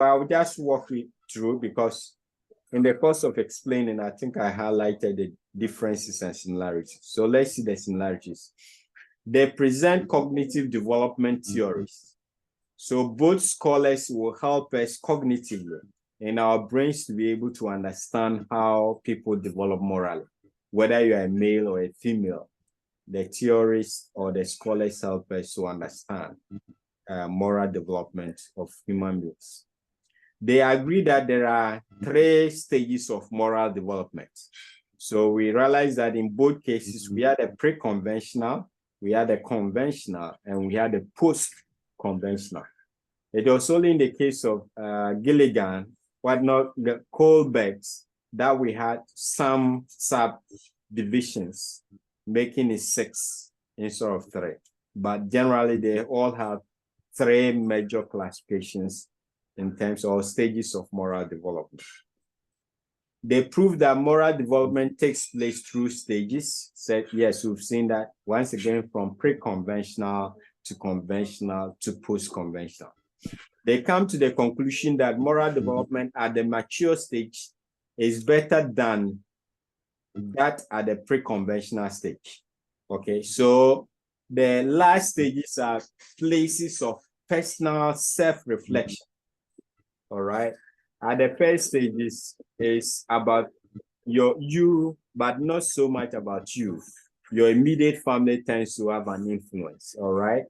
I'll just walk it through because in the course of explaining, I think I highlighted the differences and similarities. So let's see the similarities. They present cognitive development theories. So both scholars will help us cognitively in our brains to be able to understand how people develop morally, whether you're a male or a female. The theorists or the scholars help us to understand moral development of human beings. They agree that there are 3 stages of moral development. So we realize that in both cases, we had a pre-conventional, we had a conventional, and we had a post-conventional. It was only in the case of Gilligan, but not the Kohlberg's, that we had some subdivisions, making it 6 instead of 3. But generally, they all have 3 major classifications in terms of stages of moral development. They prove that moral development takes place through stages. Said, yes, we've seen that once again from pre-conventional to conventional to post-conventional. They come to the conclusion that moral development at the mature stage is better than that at the pre-conventional stage. Okay, so the last stages are places of personal self-reflection. All right. At the first stages is about you, but not so much about you. Your immediate family tends to have an influence. All right.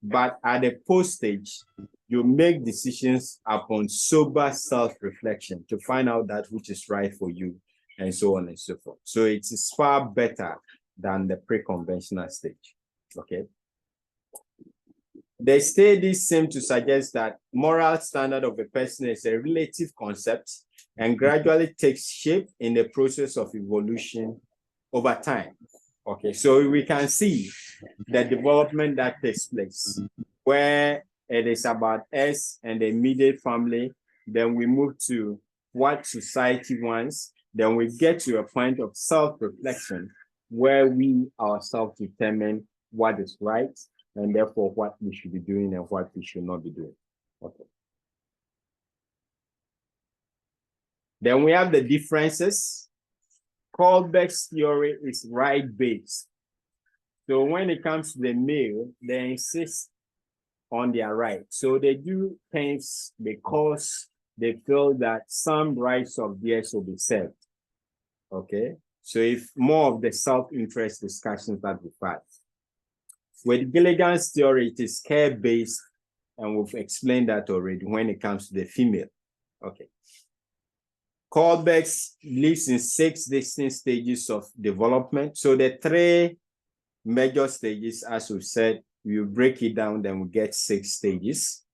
But at the post stage, you make decisions upon sober self-reflection to find out that which is right for you, and so on and so forth. So it is far better than the pre-conventional stage. Okay. The studies seem to suggest that moral standard of a person is a relative concept and gradually takes shape in the process of evolution over time. Okay, so we can see the development that takes place where it is about us and the immediate family. Then we move to what society wants. Then we get to a point of self-reflection where we ourselves determine what is right, and therefore what we should be doing and what we should not be doing. Okay. Then we have the differences. Kohlberg's theory is right-based. So when it comes to the male, they insist on their right. So they do things because they feel that some rights of theirs will be served. Okay. So if more of the self-interest discussions that we had. With Gilligan's theory, it is care-based, and we've explained that already when it comes to the female. Okay. Kohlberg lives in 6 distinct stages of development. So the 3 major stages, as we said, we break it down, then we get 6 stages.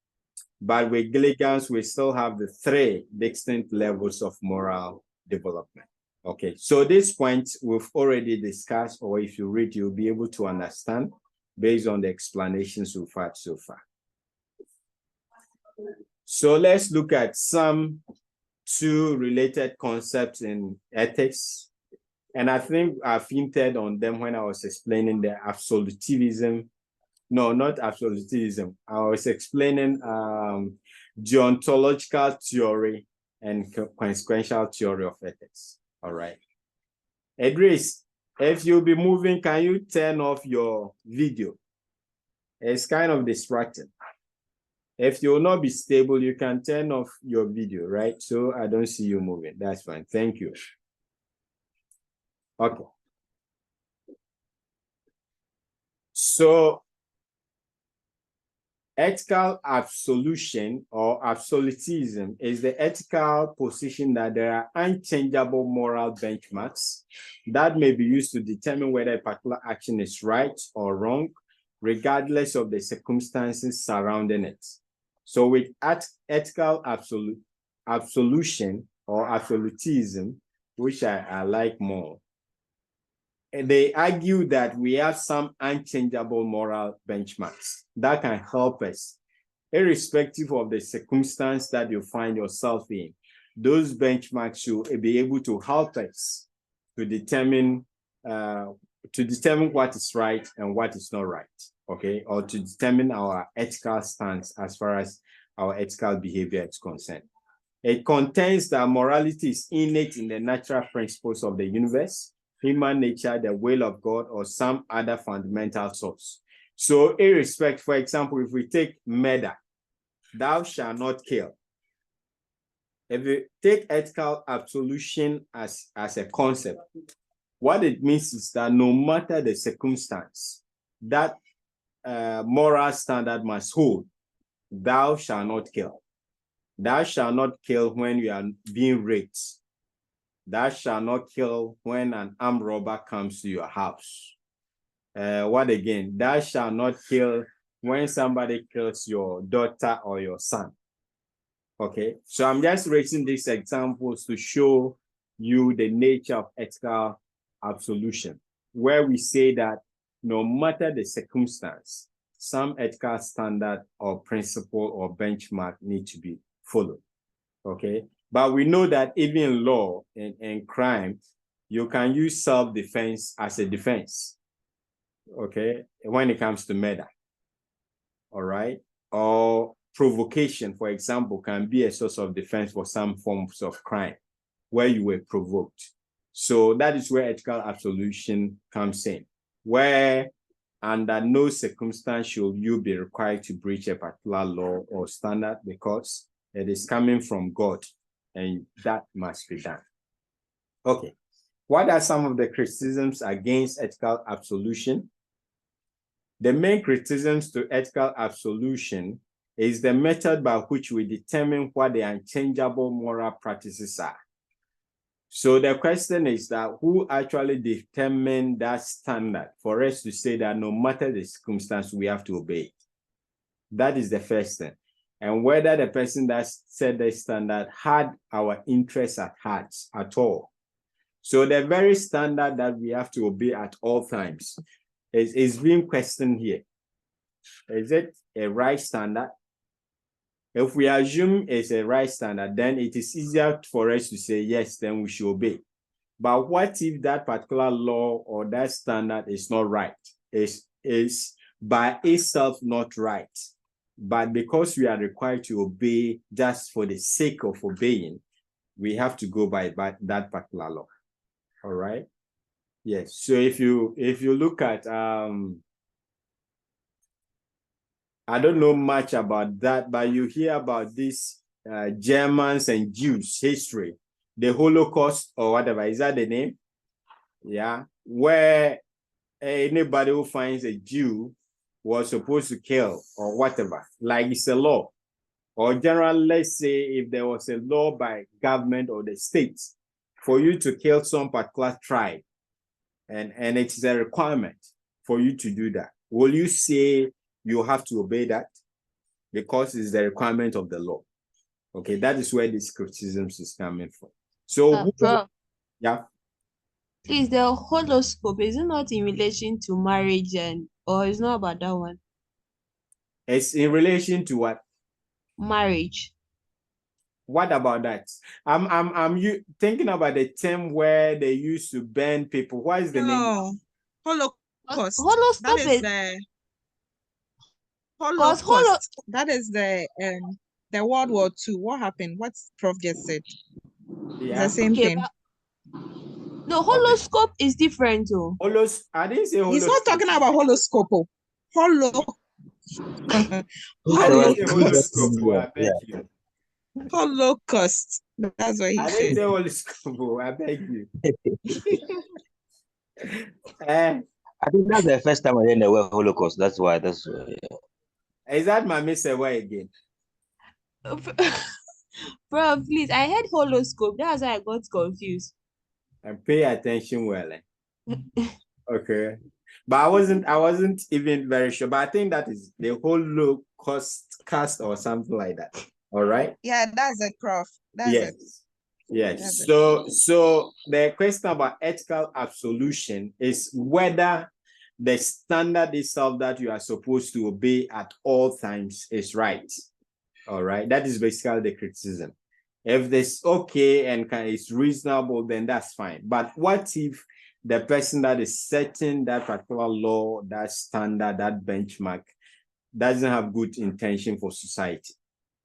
But with Gilligan's, we still have the 3 distinct levels of moral development. Okay, so this point we've already discussed, or if you read, you'll be able to understand based on the explanations we've had so far. So let's look at some 2 related concepts in ethics. And I think I've hinted on them when I was explaining the absolutism. No, not absolutism. I was explaining deontological theory and consequential theory of ethics. All right. Idris, if you'll be moving, can you turn off your video? It's kind of distracting. If you will not be stable, you can turn off your video, right? So I don't see you moving. That's fine. Thank you. Okay. So ethical absolution or absolutism is the ethical position that there are unchangeable moral benchmarks that may be used to determine whether a particular action is right or wrong, regardless of the circumstances surrounding it. So with ethical absolution or absolutism, which I like more, they argue that we have some unchangeable moral benchmarks that can help us, irrespective of the circumstance that you find yourself in. Those benchmarks should be able to help us to determine what is right and what is not right, okay, or to determine our ethical stance as far as our ethical behavior is concerned. It contains that morality is innate in the natural principles of the universe, human nature, the will of God, or some other fundamental source. So, irrespective, for example, if we take murder, thou shalt not kill. If we take ethical absolution as a concept, what it means is that no matter the circumstance, that moral standard must hold. Thou shalt not kill. Thou shalt not kill when you are being raped. Thou shalt not kill when an armed robber comes to your house. What again? Thou shalt not kill when somebody kills your daughter or your son. Okay, so I'm just raising these examples to show you the nature of ethical absolution, where we say that no matter the circumstance, some ethical standard or principle or benchmark need to be followed. Okay, but we know that even in law and crime, you can use self-defense as a defense. Okay, when it comes to murder. All right, or provocation, for example, can be a source of defense for some forms of crime where you were provoked. So that is where ethical absolution comes in, where under no circumstance should you be required to breach a particular law or standard because it is coming from God and that must be done. Okay, what are some of the criticisms against ethical absolution? The main criticisms to ethical absolution is the method by which we determine what the unchangeable moral practices are. So the question is that who actually determined that standard for us to say that no matter the circumstance, we have to obey it? That is the first thing. And whether the person that set the standard had our interests at heart at all. So the very standard that we have to obey at all times is being questioned here. Is it a right standard? If we assume it's a right standard, then it is easier for us to say, yes, then we should obey. But what if that particular law or that standard is not right? Is by itself not right. But because we are required to obey just for the sake of obeying, we have to go by that particular law. All right? Yes. So if you look at I don't know much about that, but you hear about these Germans and Jews history, the Holocaust or whatever. Is that the name? Yeah. Where anybody who finds a Jew was supposed to kill or whatever, like it's a law. Or generally, let's say if there was a law by government or the state for you to kill some particular tribe, and it's a requirement for you to do that, will you say you have to obey that because it's the requirement of the law? Okay, that is where this criticism is coming from. So, yeah. Please, the horoscope, is it not in relation to marriage or it's not about that one? It's in relation to what? Marriage. What about that? I'm you thinking about the term where they used to burn people. What is the name? Holocaust. Horoscope That is the Holocaust. That is the World War II. What happened? What Prof just said. Yeah. It's the same thing. No, horoscope is different though. I didn't say horoscope. He's not talking about horoscope. Holocaust. That's what he said. I didn't say horoscope. I beg you. I think that's the first time I heard the word Holocaust. That's why. Yeah. Is that my miss away again? Bro, please. I heard horoscope. That's why I got confused. And pay attention well. Okay. But I wasn't even very sure. But I think that is the Holocaust cast or something like that. All right. Yeah, that's it, Prof. That's yes. it. Yes. That's so the question about ethical absolution is whether the standard itself that you are supposed to obey at all times is right. All right. That is basically the criticism. If this okay and it's reasonable, then that's fine. But what if the person that is setting that particular law, that standard, that benchmark, doesn't have good intention for society?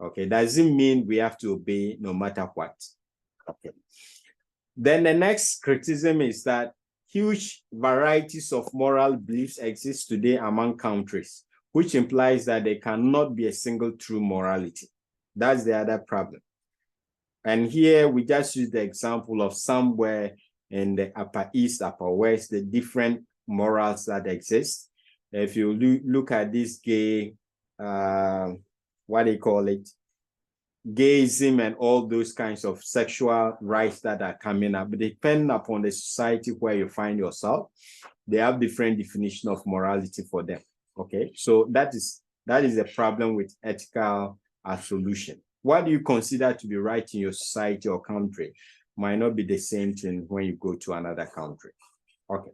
Okay, doesn't mean we have to obey no matter what. Okay. Then the next criticism is that huge varieties of moral beliefs exist today among countries, which implies that there cannot be a single true morality. That's the other problem. And here we just use the example of somewhere in the Upper East, Upper West, the different morals that exist. If you look at this gay, what do you call it? Gayism and all those kinds of sexual rights that are coming up, depending upon the society where you find yourself, they have different definition of morality for them. Okay, so that is a problem with ethical absolution. What do you consider to be right in your society or country might not be the same thing when you go to another country. Okay.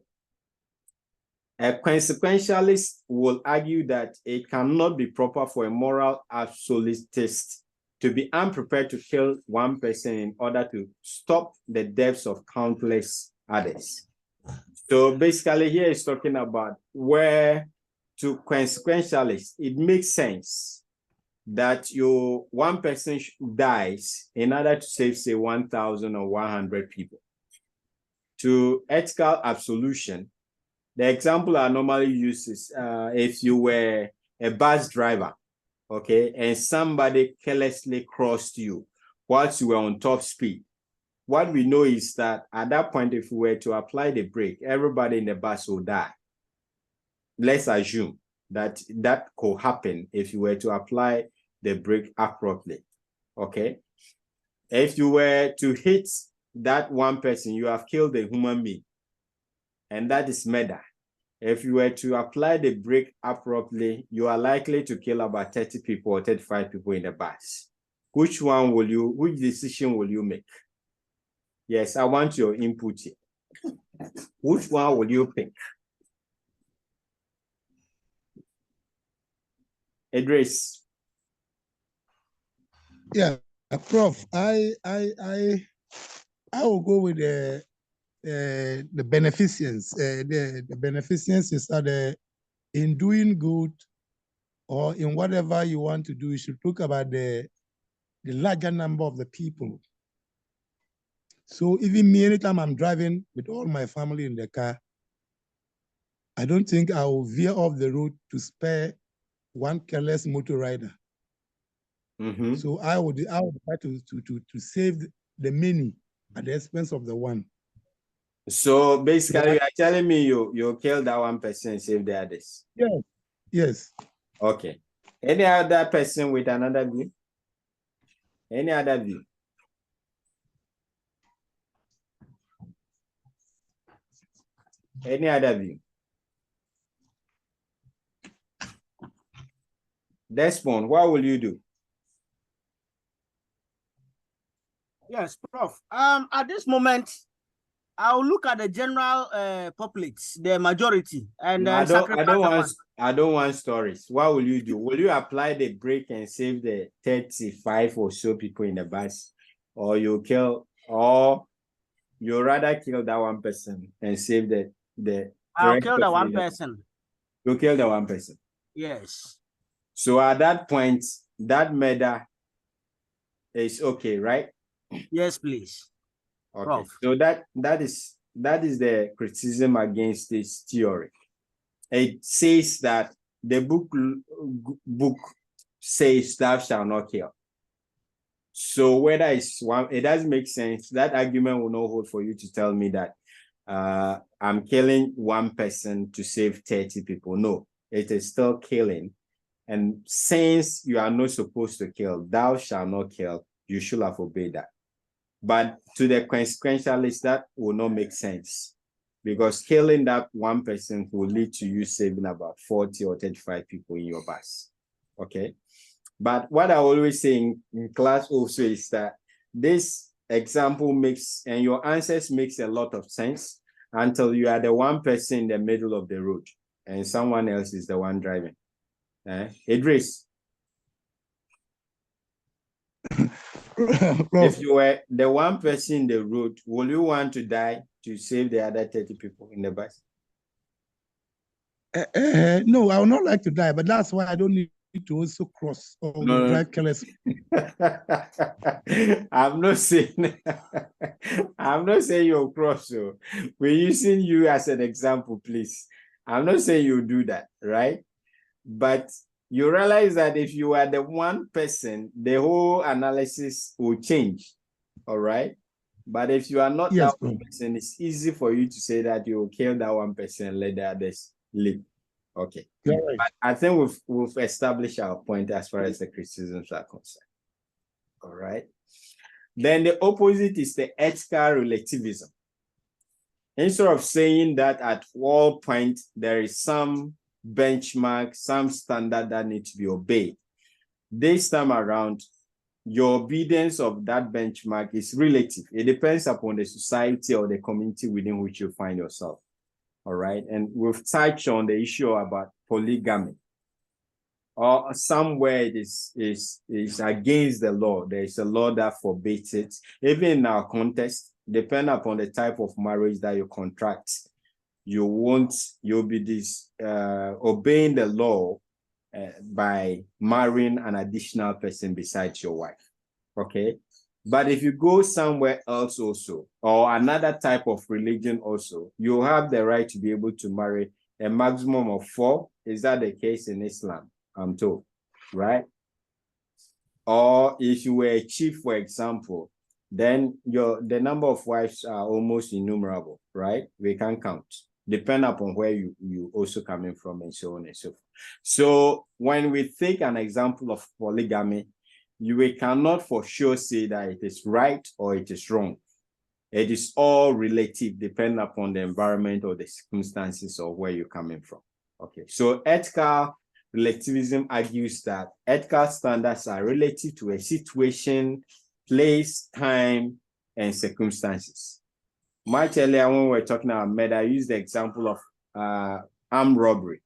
A consequentialist will argue that it cannot be proper for a moral absolutist to be unprepared to kill one person in order to stop the deaths of countless others. So basically here is talking about where to consequentialists, it makes sense that one person dies in order to save, say, 1,000 or 100 people. To ethical absolution, the example I normally use is if you were a bus driver, okay, and somebody carelessly crossed you whilst you were on top speed. What we know is that at that point, if we were to apply the brake, everybody in the bus will die. Let's assume that that could happen if you were to apply the brake abruptly, okay? If you were to hit that one person, you have killed a human being, and that is murder. If you were to apply the brake abruptly, you are likely to kill about 30 people or 35 people in the bus. Which decision will you make? Yes, I want your input here. Which one will you pick? Idris. Yeah, Prof, I will go with the beneficence. The beneficence is that in doing good or in whatever you want to do, you should talk about the larger number of the people. So even me, anytime I'm driving with all my family in the car, I don't think I will veer off the road to spare one careless motor rider. Mm-hmm. So I would try to save the many at the expense of the one. So basically, you are telling me you killed that one person and save the others. Yes. Yes. Okay. Any other person with another view? Any other view? Any other view? Desmond, what will you do? Yes, Prof. At this moment, I'll look at the general populace, the majority, and I don't want stories. What will you do? Will you apply the brake and save the 35 or so people in the bus, or you rather kill that one person and save the I'll kill the one person. You kill the one person. Yes. So at that point, that murder is okay, right? Yes, please. Okay. Prof. So that is the criticism against this theory. It says that the book says thou shalt not kill. So whether it's one, it doesn't make sense. That argument will not hold for you to tell me that I'm killing one person to save 30 people. No, it is still killing. And since you are not supposed to kill, thou shalt not kill, you should have obeyed that. But to the consequentialist, that will not make sense, because killing that one person will lead to you saving about 40 or 35 people in your bus. Okay. But what I always say in class also is that this example makes, and your answers makes a lot of sense until you are the one person in the middle of the road and someone else is the one driving. Idris. If you were the one person in the road, will you want to die to save the other 30 people in the bus? No, I would not like to die, but that's why I don't need to also cross or No, no. drive careless. I'm not saying I'm not saying you're cross. So we're using you as an example, please. I'm not saying you do that, right? But you realize that if you are the one person, the whole analysis will change. All right. But if you are not Yes, that bro. one person, it's easy for you to say that you will kill that one person and let the others live. Okay. You're right. But I think we've established our point as far as the criticisms are concerned. All right. Then the opposite is the ethical relativism. Instead of saying that at all points there is some benchmark, some standard that needs to be obeyed, this time around, your obedience of that benchmark is relative. It depends upon the society or the community within which you find yourself. All right. And we've touched on the issue about polygamy. Or somewhere it is against the law. There is a law that forbids it. Even in our context, depending upon the type of marriage that you contract, you'll be obeying the law by marrying an additional person besides your wife. Okay. But if you go somewhere else also, or another type of religion also, you have the right to be able to marry a maximum of 4. Is that the case in Islam? I'm told, right? Or if you were a chief, for example, then the number of wives are almost innumerable, right? We can count, depending upon where you also coming from and so on and so forth. So when we take an example of polygamy, we cannot for sure say that it is right or it is wrong. It is all relative, depending upon the environment or the circumstances or where you're coming from. Okay, so ethical relativism argues that ethical standards are relative to a situation, place, time, and circumstances. Much earlier when we were talking about murder, I used the example of armed robbery.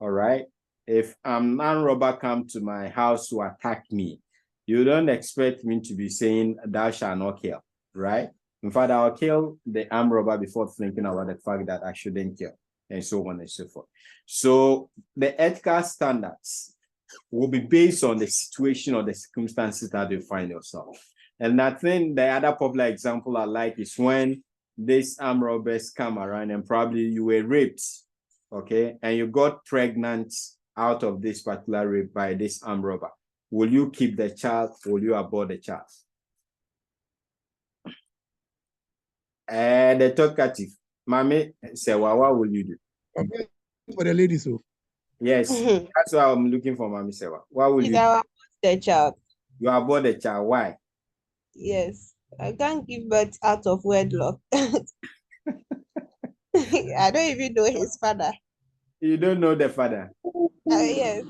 All right. If an armed robber comes to my house to attack me, you don't expect me to be saying, thou shalt not kill, right? In fact, I'll kill the armed robber before thinking about the fact that I shouldn't kill, and so on and so forth. So the ethical standards will be based on the situation or the circumstances that you find yourself. And I think the other popular example I like is when these armed robbers come around and probably you were raped, okay, and you got pregnant out of this particular rape by this armed robber. Will you keep the child? Will you abort the child? The talkative, Mami, say, what will you do? Okay. For the ladies, so Yes, that's why I'm looking for Mami Sewa. What will Is you do? our the child? You abort the child. Why? Yes. I can't give birth out of wedlock. I don't even know his father. You don't know the father. Yes.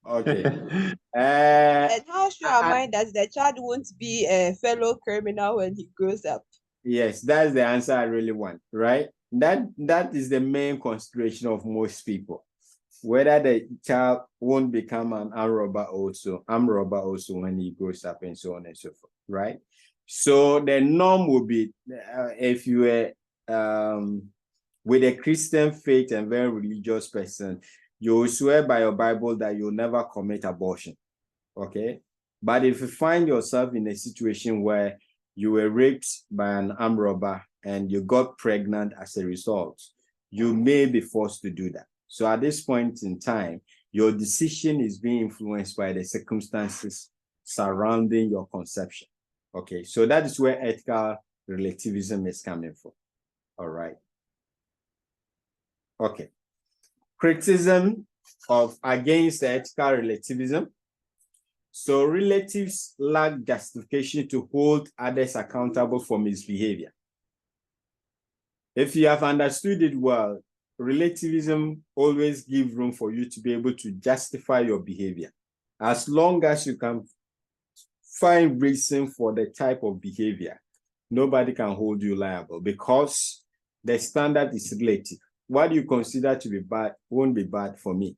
Okay. And how sure am I- I that the child won't be a fellow criminal when he grows up? Yes, that's the answer I really want, right? That is the main consideration of most people. Whether the child won't become an armed robber also when he grows up and so on and so forth, right? So the norm would be if you were with a Christian faith and very religious person, you swear by your Bible that you'll never commit abortion, okay? But if you find yourself in a situation where you were raped by an armed robber and you got pregnant as a result, you may be forced to do that. So at this point in time, your decision is being influenced by the circumstances surrounding your conception. Okay, so that is where ethical relativism is coming from. All right. Okay. Criticism against the ethical relativism. So relatives lack justification to hold others accountable for misbehavior. If you have understood it well, relativism always gives room for you to be able to justify your behavior. As long as you can find reason for the type of behavior, nobody can hold you liable because the standard is relative. What you consider to be bad won't be bad for me,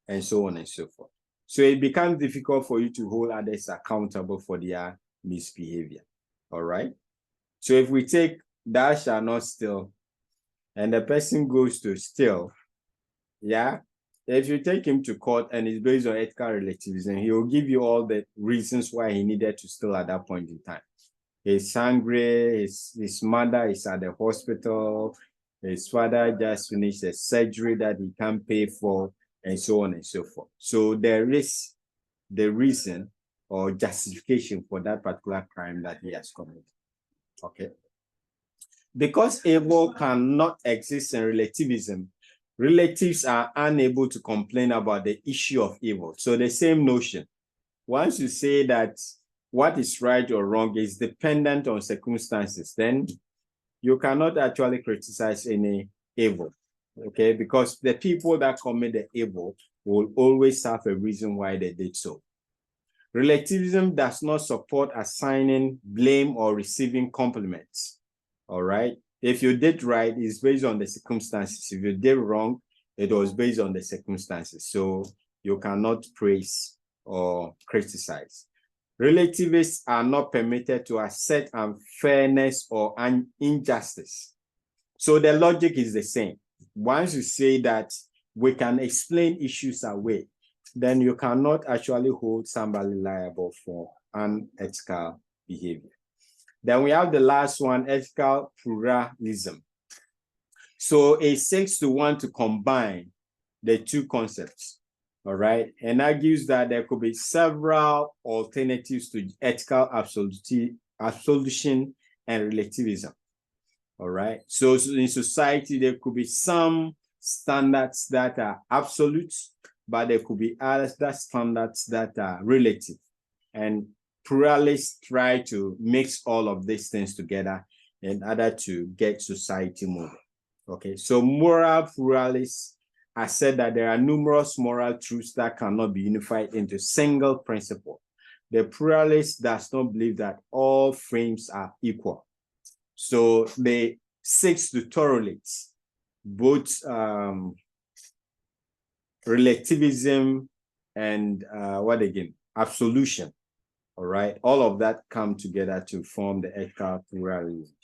and so on and so forth. So it becomes difficult for you to hold others accountable for their misbehavior. All right. So if we take thou shalt not steal, and the person goes to steal, yeah, if you take him to court and it's based on ethical relativism, he will give you all the reasons why he needed to steal at that point in time. He's hungry, his mother is at the hospital, his father just finished a surgery that he can't pay for, and so on and so forth. So there is the reason or justification for that particular crime that he has committed. Okay. Because evil cannot exist in relativism, relatives are unable to complain about the issue of evil. So the same notion. Once you say that what is right or wrong is dependent on circumstances, then you cannot actually criticize any evil, okay? Because the people that commit the evil will always have a reason why they did so. Relativism does not support assigning blame or receiving compliments, all right? If you did right, it's based on the circumstances. If you did wrong, it was based on the circumstances. So you cannot praise or criticize. Relativists are not permitted to assert unfairness or injustice. So the logic is the same. Once you say that we can explain issues away, then you cannot actually hold somebody liable for unethical behavior. Then we have the last one, ethical pluralism. So it seeks to want to combine the two concepts, all right, and argues that there could be several alternatives to ethical absolution and relativism, all right. So in society, there could be some standards that are absolute, but there could be other standards that are relative. And pluralists try to mix all of these things together in order to get society moving. Okay, so moral pluralists have said that there are numerous moral truths that cannot be unified into single principle. The pluralist does not believe that all frames are equal. So they seek to tolerate both relativism and absolution. All right, all of that come together to form the ethical pluralism.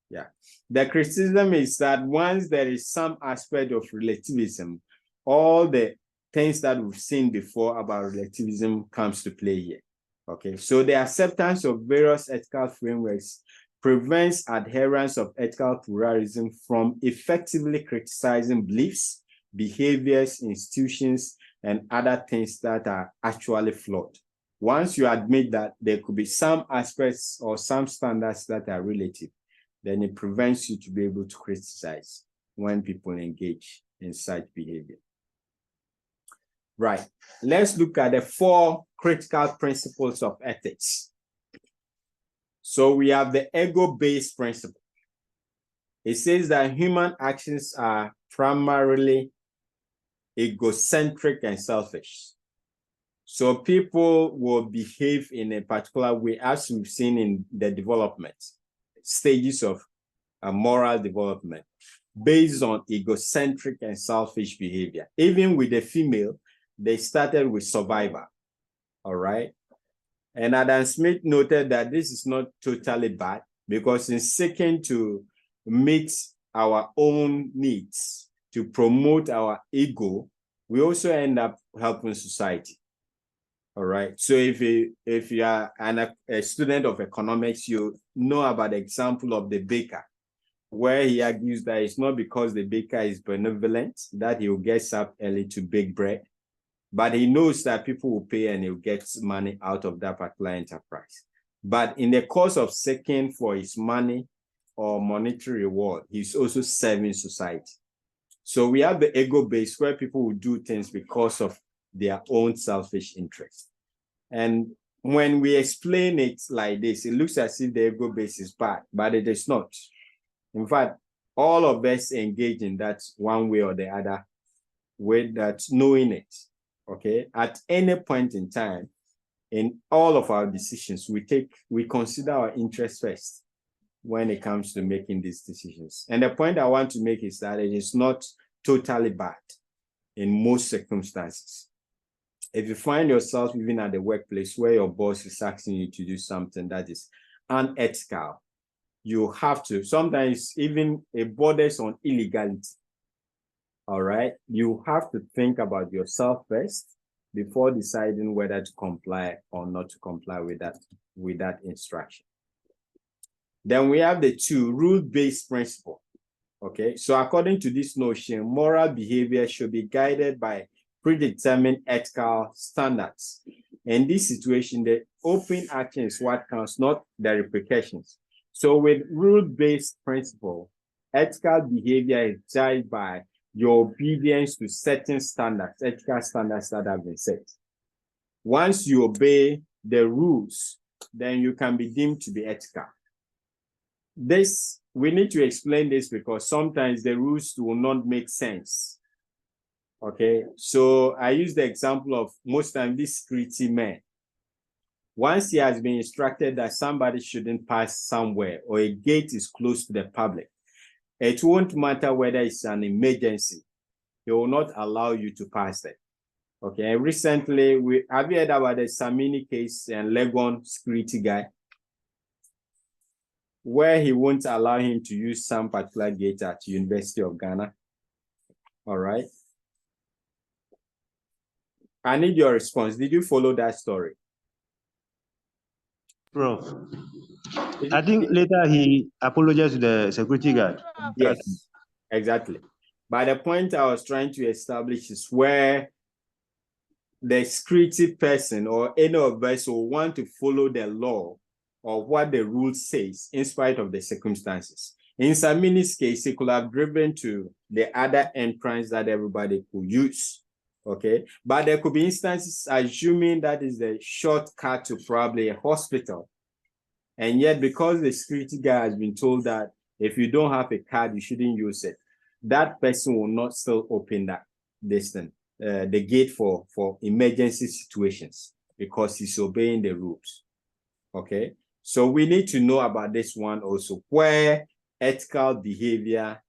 Yeah, the criticism is that once there is some aspect of relativism, all the things that we've seen before about relativism comes to play here. Okay, so the acceptance of various ethical frameworks prevents adherents of ethical pluralism from effectively criticizing beliefs, behaviors, institutions, and other things that are actually flawed. Once you admit that there could be some aspects or some standards that are relative, then it prevents you to be able to criticize when people engage in such behavior. Right, let's look at the 4 critical principles of ethics. So we have the ego-based principle. It says that human actions are primarily egocentric and selfish. So people will behave in a particular way, as we've seen in the development stages of moral development, based on egocentric and selfish behavior. Even with the female, they started with survival, all right? And Adam Smith noted that this is not totally bad, because in seeking to meet our own needs, to promote our ego, we also end up helping society. All right. So if you are a student of economics, you know about the example of the baker, where he argues that it's not because the baker is benevolent that he will get up early to bake bread, but he knows that people will pay and he'll get money out of that particular enterprise. But in the course of seeking for his money or monetary reward, he's also serving society. So we have the ego base, where people will do things because of their own selfish interest. And when we explain it like this, it looks as if the ego base is bad, but it is not. In fact, all of us engage in that one way or the other, with that knowing it, okay? At any point in time, in all of our decisions, we consider our interests first when it comes to making these decisions. And the point I want to make is that it is not totally bad in most circumstances. If you find yourself even at the workplace where your boss is asking you to do something that is unethical, you have to, sometimes even it borders on illegality. All right. You have to think about yourself first before deciding whether to comply or not to comply with that instruction. Then we have the 2, rule-based principle. Okay. So according to this notion, moral behavior should be guided by predetermined ethical standards. In this situation, the open action is what counts, not the repercussions. So with rule-based principle, ethical behavior is judged by your obedience to certain standards, ethical standards that have been set. Once you obey the rules, then you can be deemed to be ethical. We need to explain this because sometimes the rules will not make sense. Okay, so I use the example of most times this security man. Once he has been instructed that somebody shouldn't pass somewhere or a gate is closed to the public, it won't matter whether it's an emergency. He will not allow you to pass that. Okay, and recently, have you heard about the Samini case and Legon security guy? Where he won't allow him to use some particular gate at University of Ghana. All right. I need your response. Did you follow that story? Prof. I think later he apologized to the security guard. Yes, exactly. But the point I was trying to establish is where the security person or any of us will want to follow the law or what the rule says in spite of the circumstances. In Samini's case, he could have driven to the other entrance that everybody could use. Okay, but there could be instances assuming that is the shortcut to probably a hospital. And yet, because the security guy has been told that if you don't have a card, you shouldn't use it, that person will not still open that distance, the gate for emergency situations because he's obeying the rules. Okay, so we need to know about this one also, where ethical behavior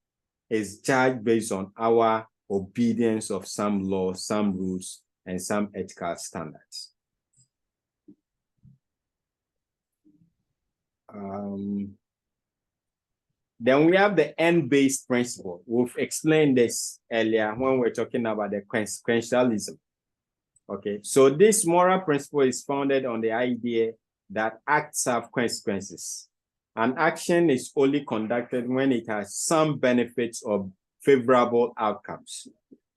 is judged based on our obedience of some laws, some rules, and some ethical standards. Then we have the end-based principle. We've explained this earlier when we're talking about the consequentialism. Okay, so this moral principle is founded on the idea that acts have consequences. An action is only conducted when it has some benefits or favorable outcomes.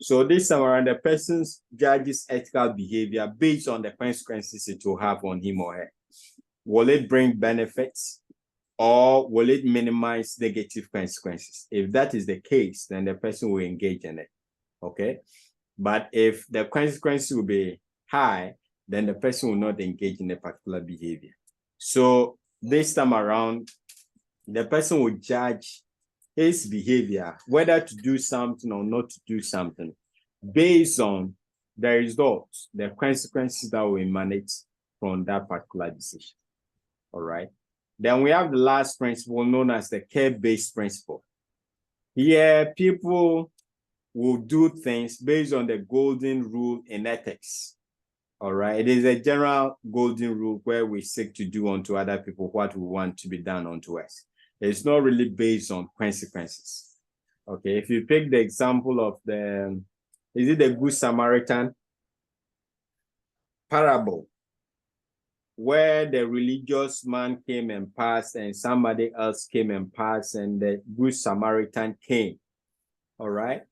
So this time around, the person judges ethical behavior based on the consequences it will have on him or her. Will it bring benefits or will it minimize negative consequences? If that is the case, then the person will engage in it. Okay. But if the consequences will be high, then the person will not engage in a particular behavior. So this time around, the person will judge his behavior, whether to do something or not to do something, based on the results, the consequences that will emanate from that particular decision. All right. Then we have the last principle known as the care-based principle. Here, people will do things based on the golden rule in ethics. All right. It is a general golden rule where we seek to do unto other people what we want to be done unto us. It's not really based on consequences. Okay. If you pick the example of is it the Good Samaritan parable, where the religious man came and passed and somebody else came and passed and the Good Samaritan came. All right.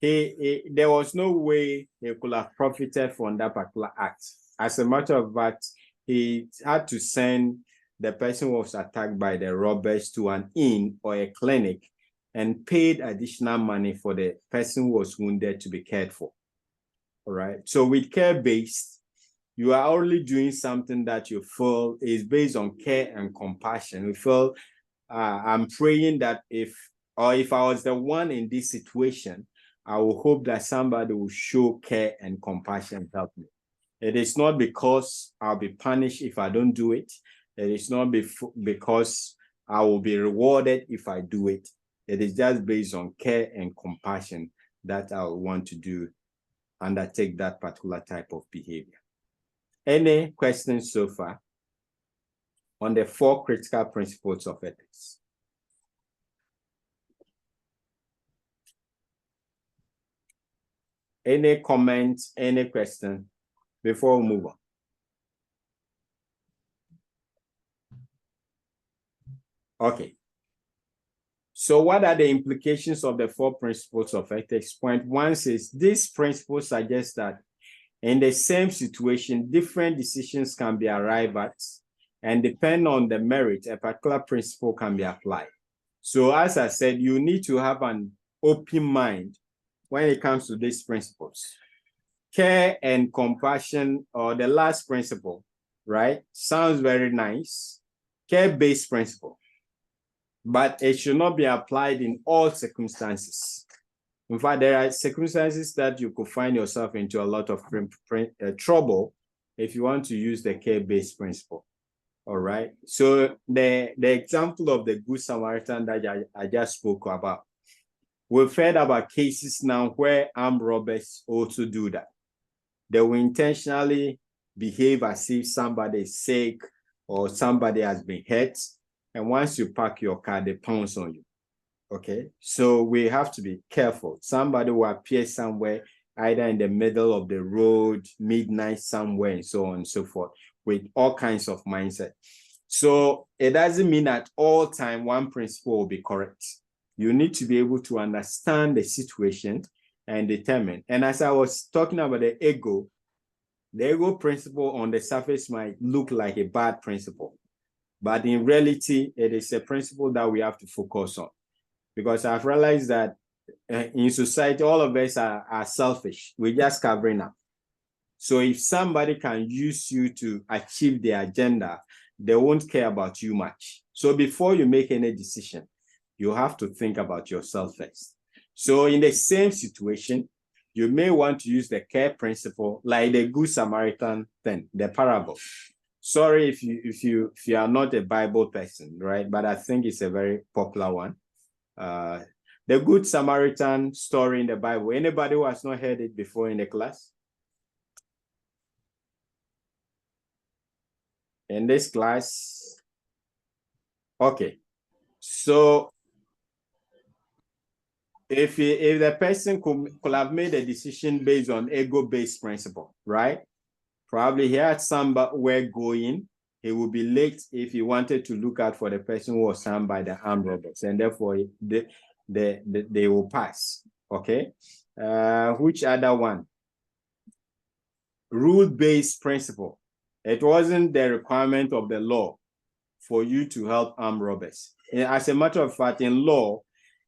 There was no way he could have profited from that particular act. As a matter of fact, he had to send the person who was attacked by the robbers to an inn or a clinic and paid additional money for the person who was wounded to be cared for. All right. So with care-based, you are only doing something that you feel is based on care and compassion. You feel, I'm praying that if I was the one in this situation, I will hope that somebody will show care and compassion and help me. It is not because I'll be punished if I don't do it. It is not because I will be rewarded if I do it. It is just based on care and compassion that I want to undertake that particular type of behavior. Any questions so far on the 4 critical principles of ethics? Any comments, any question before we move on? Okay. So what are the implications of the 4 principles of ethics? Point 1 says, these principles suggest that in the same situation, different decisions can be arrived at, and depending on the merit, a particular principle can be applied. So as I said, you need to have an open mind when it comes to these principles. Care and compassion, or the last principle, right? Sounds very nice. Care-based principle. But it should not be applied in all circumstances. In fact, there are circumstances that you could find yourself into a lot of trouble if you want to use the care-based principle. All right. So the example of the Good Samaritan that I just spoke about, we've heard about cases now where armed robbers also do that. They will intentionally behave as if somebody is sick or somebody has been hurt. And once you park your car, they pounce on you. Okay, so we have to be careful. Somebody will appear somewhere, either in the middle of the road, midnight somewhere, and so on and so forth, with all kinds of mindset. So it doesn't mean at all time one principle will be correct. You need to be able to understand the situation and determine. And as I was talking about the ego principle on the surface might look like a bad principle. But in reality, it is a principle that we have to focus on. Because I've realized that in society, all of us are selfish. We're just covering up. So if somebody can use you to achieve their agenda, they won't care about you much. So before you make any decision, you have to think about yourself first. So in the same situation, you may want to use the care principle, like the Good Samaritan thing, the parable. Sorry if you are not a Bible person, right? But I think it's a very popular one. The Good Samaritan story in the Bible. Anybody who has not heard it before in the class? In this class? Okay. So if the person could have made a decision based on ego-based principle, right? Probably he had somewhere going. He would be late if he wanted to look out for the person who was harmed by the armed robbers, and therefore they will pass. Okay. Which other one? Rule-based principle. It wasn't the requirement of the law for you to help armed robbers. As a matter of fact, in law,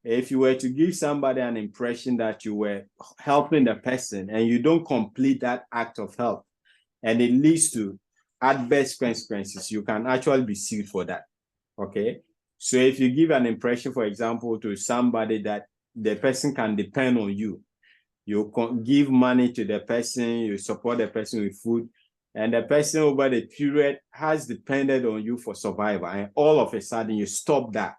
if you were to give somebody an impression that you were helping the person and you don't complete that act of help, and it leads to adverse consequences, you can actually be sued for that. Okay. So if you give an impression, for example, to somebody that the person can depend on you, you give money to the person, you support the person with food, and the person over the period has depended on you for survival, and all of a sudden you stop that,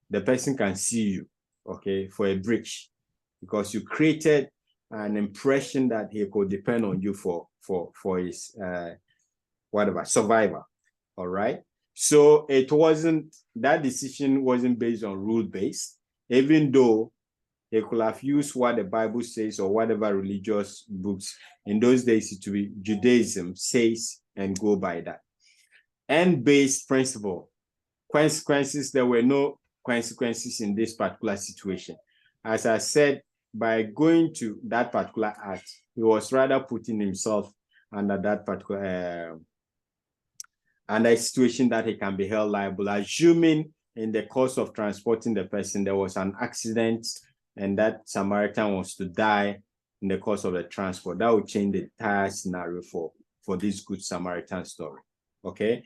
the person can sue you, okay, for a breach, because you created an impression that he could depend on you for his survival. All right. So that decision wasn't based on rule-based, even though he could have used what the Bible says or whatever religious books in those days to be Judaism says and go by that. End-based principle. Consequences, there were no consequences in this particular situation. As I said, by going to that particular act, he was rather putting himself under that particular under a situation that he can be held liable, assuming in the course of transporting the person there was an accident and that Samaritan was to die in the course of the transport. That would change the entire scenario for this Good Samaritan story. Okay,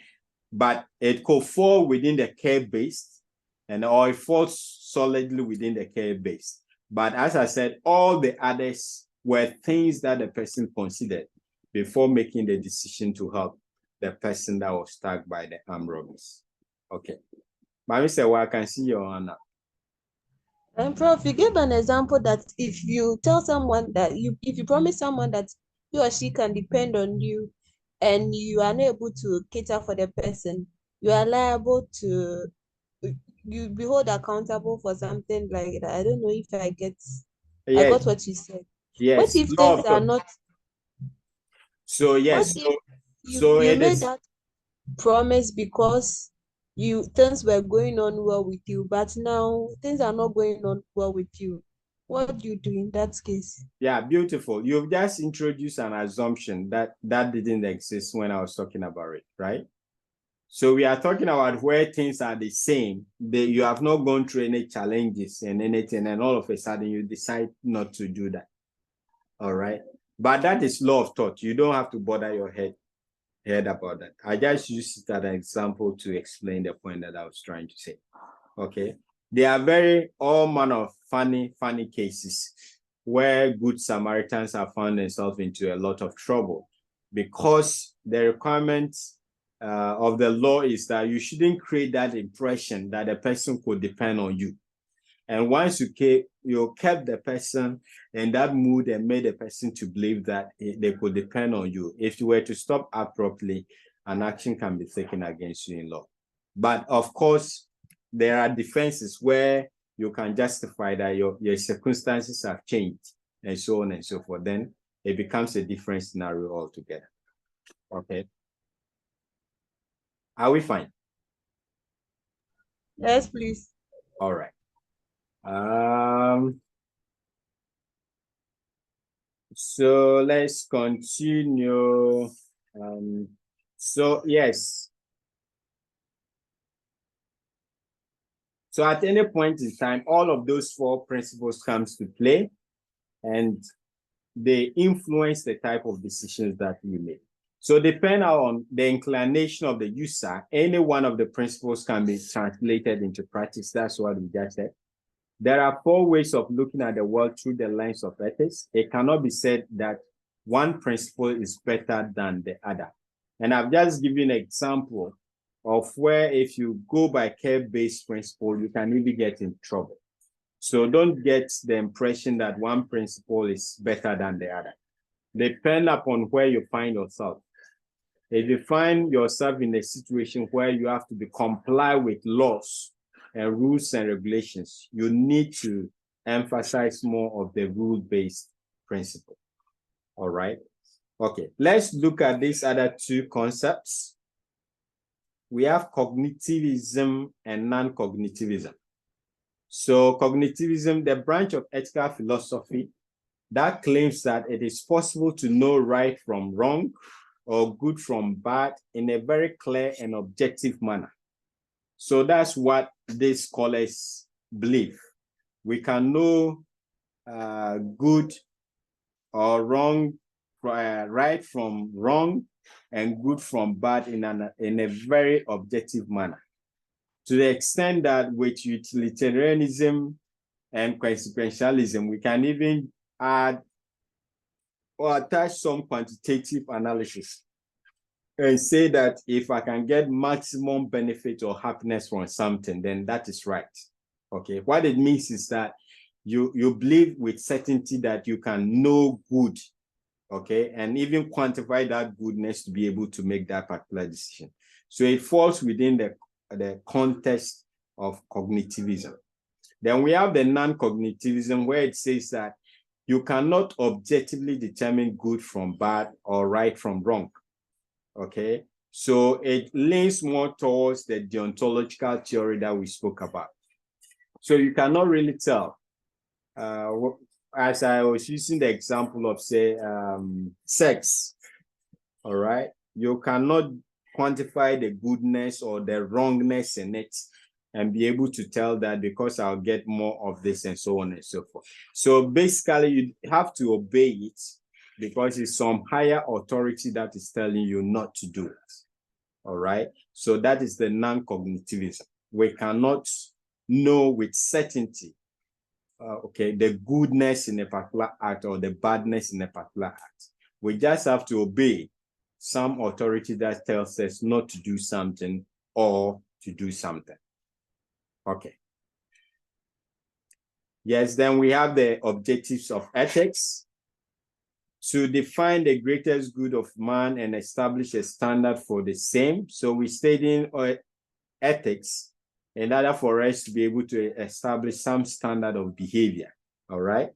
but it could fall within the care-based, or it falls solidly within the care-based. But as I said, all the others were things that the person considered before making the decision to help the person that was struck by the armed robbers. Okay. Mami said, well, I can see your honor. And Prof, you gave an example that if you tell someone that if you promise someone that he or she can depend on you and you are not able to cater for the person, you are liable to you be held accountable for something like that. I don't know if I got what you said. Yes. What if law things of are thought. not? So yes, What so, if so you it made is that promise because things were going on well with you, but now things are not going on well with you? What do you do in that case? yeah, beautiful. You've just introduced an assumption that didn't exist when I was talking about it, right? So we are talking about where things are the same. You have not gone through any challenges and anything, and all of a sudden you decide not to do that. All right. But that is law of thought. You don't have to bother your head about that. I just used it as an example to explain the point that I was trying to say. Okay. There are all manner of funny cases where good Samaritans have found themselves into a lot of trouble because the requirements of the law is that you shouldn't create that impression that a person could depend on you. And once you kept the person in that mood and made the person to believe that they could depend on you, if you were to stop abruptly, an action can be taken against you in law. But of course, there are defenses where you can justify that your circumstances have changed and so on and so forth. Then it becomes a different scenario altogether. Okay. Are we fine? Yes, please. All right. So let's continue. So yes. So at any point in time, all of those four principles comes to play, and they influence the type of decisions that we make. So depending on the inclination of the user, any one of the principles can be translated into practice. That's what we just said. There are four ways of looking at the world through the lens of ethics. It cannot be said that one principle is better than the other. And I've just given an example of where if you go by care-based principle, you can really get in trouble. So don't get the impression that one principle is better than the other. Depend upon where you find yourself. If you find yourself in a situation where you have to comply with laws and rules and regulations, you need to emphasize more of the rule-based principle. All right. Okay, let's look at these other two concepts. We have cognitivism and non-cognitivism. So cognitivism, the branch of ethical philosophy that claims that it is possible to know right from wrong or good from bad in a very clear and objective manner. So that's what these scholars believe. We can know good or wrong, right from wrong, and good from bad in a very objective manner. To the extent that with utilitarianism and consequentialism, we can even add or attach some quantitative analysis and say that if I can get maximum benefit or happiness from something, then that is right. Okay, what it means is that you believe with certainty that you can know good, okay, and even quantify that goodness to be able to make that particular decision. So it falls within the context of cognitivism. Then we have the non-cognitivism, where it says that you cannot objectively determine good from bad or right from wrong. Okay, so it leans more towards the deontological theory that we spoke about. So you cannot really tell. As I was using the example of, say, sex, all right, you cannot quantify the goodness or the wrongness in it and be able to tell that because I'll get more of this and so on and so forth. So basically, you have to obey it because it's some higher authority that is telling you not to do it. All right. So that is the non-cognitivism. We cannot know with certainty, okay, the goodness in a particular act or the badness in a particular act. We just have to obey some authority that tells us not to do something or to do something. Okay. Yes, then we have the objectives of ethics. To define the greatest good of man and establish a standard for the same. So we studying ethics in order for us to be able to establish some standard of behavior. All right.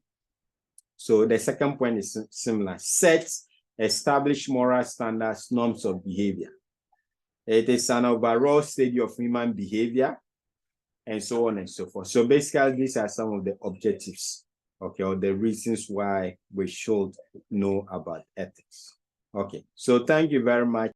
So the second point is similar. Set, establish moral standards, norms of behavior. It is an overall study of human behavior and so on and so forth. So basically, these are some of the objectives, okay, or the reasons why we should know about ethics. Okay, so thank you very much.